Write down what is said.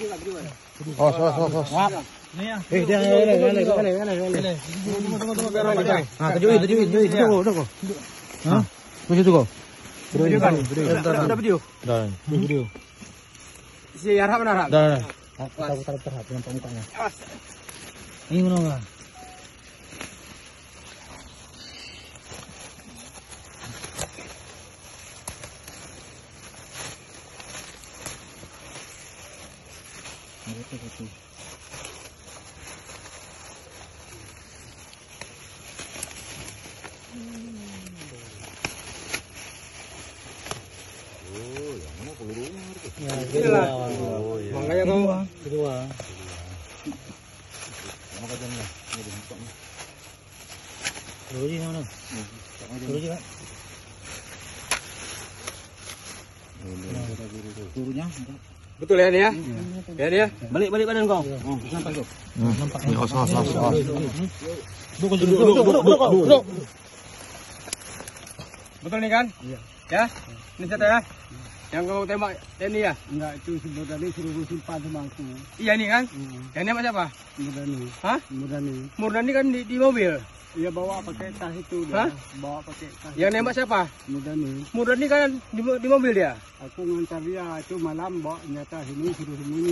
Hos. Ni ya. Dia lele. Tujuin. Tunggu. Hah? Macam tu kau? Video kan? Ada video? Dah. Video. Si Arham mana Arham? Dah. Aku taruh terhad dengan mukanya. Ini mana enggak? Makanya kau kedua. Makanya Ruji mana? Ruji kan? Turunya. Betul ya ni ya? Ya ni ya? Balik badan kau. Nampak tu. Nampak. Hos. Duduk. Betul ni kan? Iya. Ya? Ini saya ya? Yang kau tembak ini ya? Enggak, itu sebenarnya suruh simpan sama aku. Iya ni kan? Yang nembak siapa? Murdani. Hah? Murdani. Murdani kan di mobil. Iya, bawa pakai tas itu dia. Hah? Bawa pakai tas. Yang nembak siapa? Murdani. Murdani kan di mobil dia. Aku ngantar dia itu malam bawa nyata sini suruh sembunyi.